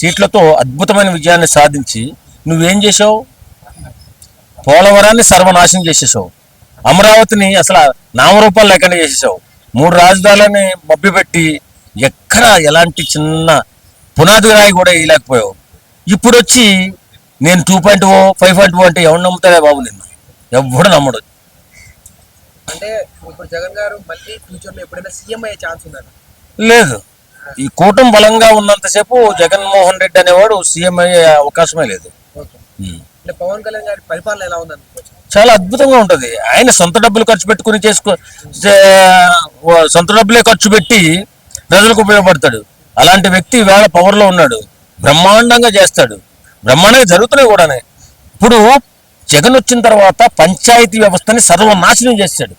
సీట్లతో అద్భుతమైన విజయాన్ని సాధించి నువ్వేం చేసావు? పోలవరాన్ని సర్వనాశనం చేసేసావు. అమరావతిని అసలు నామరూపాలు లేకుండా చేసేసావు. 3 రాజధానులని మభ్యపెట్టి ఎక్కడ ఎలాంటి చిన్న పునాది రాయి కూడా వేయలేకపోయావు. ఇప్పుడు వచ్చి నేను 2.0 5.0 అంటే ఎవరు నమ్ముతాడే బాబు? నిన్ను ఎవడు నమ్మడు. అంటే ఇప్పుడు జగన్ గారు మళ్ళీ ఫ్యూచర్ లో ఎప్పుడైనా సీఎం అయ్యే ఛాన్స్ ఉందా? లేదు. ఈ కూటమి బలంగా ఉన్నంతసేపు జగన్మోహన్ రెడ్డి అనేవాడు సీఎం అయ్యే అవకాశమే లేదు. అంటే పవన్ కళ్యాణ్ గారి పరిపాలన ఎలా ఉంది అనుకోవచ్చు? చాలా అద్భుతంగా ఉంటుంది. ఆయన సొంత డబ్బులు ఖర్చు పెట్టుకుని సొంత డబ్బులే ఖర్చు పెట్టి ప్రజలకు ఉపయోగపడతాడు. అలాంటి వ్యక్తి వేళ పవర్లో ఉన్నాడు. బ్రహ్మాండంగా చేస్తాడు. బ్రహ్మాండంగా జరుగుతున్నాయి కూడానే. ఇప్పుడు జగన్ వచ్చిన తర్వాత పంచాయతీ వ్యవస్థని సర్వనాశనం చేశాడు.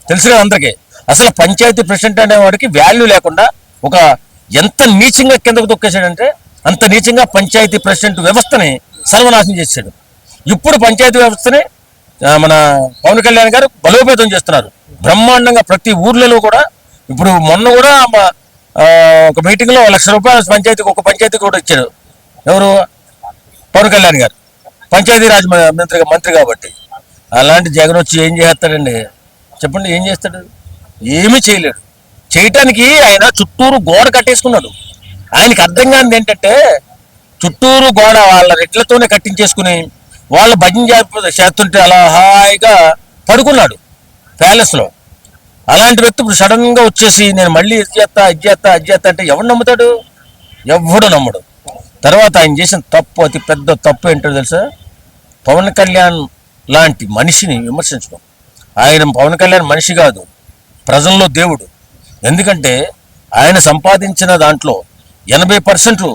తెలుసు కదా అందరికీ. అసలు పంచాయతీ ప్రెసిడెంట్ అనేవాడికి వాల్యూ లేకుండా ఒక ఎంత నీచంగా కిందకు తొక్కేశాడంటే అంత నీచంగా పంచాయతీ ప్రెసిడెంట్ వ్యవస్థని సర్వనాశనం చేశాడు. ఇప్పుడు పంచాయతీ వ్యవస్థని మన పవన్ కళ్యాణ్ గారు బలోపేతం చేస్తున్నారు బ్రహ్మాండంగా. ప్రతి ఊర్లలో కూడా ఇప్పుడు మొన్న కూడా ఒక మీటింగ్లో ₹1,00,000 పంచాయతీకి ఒక పంచాయతీకి కూడా ఇచ్చారు. ఎవరు? పవన్ కళ్యాణ్ గారు. పంచాయతీరాజ్ మంత్రి కాబట్టి. అలాంటి జగన్ వచ్చి ఏం చేస్తాడండి చెప్పండి? ఏం చేస్తాడు? ఏమీ చేయలేడు. చేయటానికి ఆయన చుట్టూరు గోడ కట్టేసుకున్నాడు. ఆయనకి అర్థం కానిది ఏంటంటే చుట్టూరు గోడ వాళ్ళ రెట్లతోనే కట్టించేసుకుని వాళ్ళ భజన చేస్తుంటే అలా హాయిగా పడుకున్నాడు ప్యాలెస్లో. అలాంటి వ్యక్తి ఇప్పుడు సడన్గా వచ్చేసి నేను మళ్ళీ ఇది చేస్తా అంటే ఎవడు నమ్ముతాడు? ఎవడు నమ్మడు. తర్వాత ఆయన చేసిన తప్పు, అతి పెద్ద తప్పు ఏంటో తెలుసా? పవన్ కళ్యాణ్ లాంటి మనిషిని విమర్శించడం. పవన్ కళ్యాణ్ మనిషి కాదు, ప్రజల్లో దేవుడు. ఎందుకంటే ఆయన సంపాదించిన దాంట్లో 80%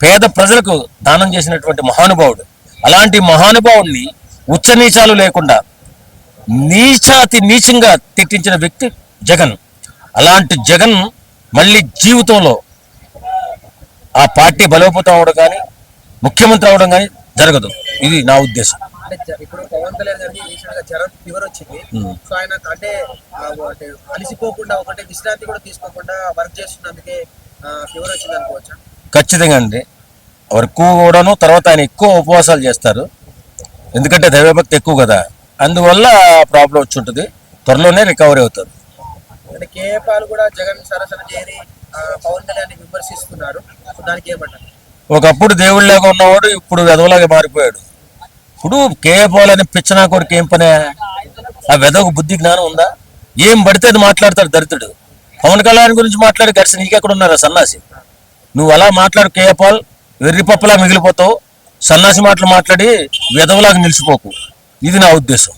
పేద ప్రజలకు దానం చేసినటువంటి మహానుభావుడు. అలాంటి మహానుభావుడిని ఉచ్చనీచాలు లేకుండా నీచంగా తిట్టించిన వ్యక్తి జగన్. అలాంటి జగన్ మళ్ళీ జీవితంలో ఆ పార్టీ బలోపేతం అవడం కానీ ముఖ్యమంత్రి అవడం కానీ జరగదు. ఇది నా ఉద్దేశం. ఇప్పుడు పవన్ కళ్యాణ్ గారికి జ్వరం ఫీవర్ వచ్చింది. సో ఆయన అంటే అలసిపోకుండా ఒకటే విశ్రాంతి కూడా తీసుకోకుండా వర్క్ చేస్తున్నందుకే ఫీవర్ వచ్చింది అనుకోవచ్చా? ఖచ్చితంగా అండి. వర్క్ కూడాను. తర్వాత ఆయన ఎక్కువ ఉపవాసాలు చేస్తారు. ఎందుకంటే దైవభక్తి ఎక్కువ కదా, అందువల్ల ప్రాబ్లం వచ్చి ఉంటుంది. త్వరలోనే రికవరీ అవుతారు. అంటే కేఏ పాల్ కూడా జగన్ సరసన చేరి పవన్ కళ్యాణ్ విమర్శిస్తున్నారు. దానికి ఏమంటారు? ఒకప్పుడు దేవుళ్ళలాగా ఉన్నవాడు ఇప్పుడు వెధవలాగా మారిపోయాడు. ఇప్పుడు కేఏ పాల్ అనే పిచ్చనా కొడుకు ఏం పనే? ఆ వెధవకు బుద్ధి జ్ఞానం ఉందా? ఏం పడితే అది మాట్లాడతాడు దరిద్రుడు. పవన్ కళ్యాణ్ గురించి మాట్లాడి గడిచి నీకెక్కడ ఉన్నారా సన్నాసి? నువ్వు అలా మాట్లాడు కేఏ పాల్, వెర్రిపప్పులా మిగిలిపోతావు. సన్నాసి మాటలు మాట్లాడి వెధవలాగా నిలిచిపోకు. ఇది నా ఉద్దేశం.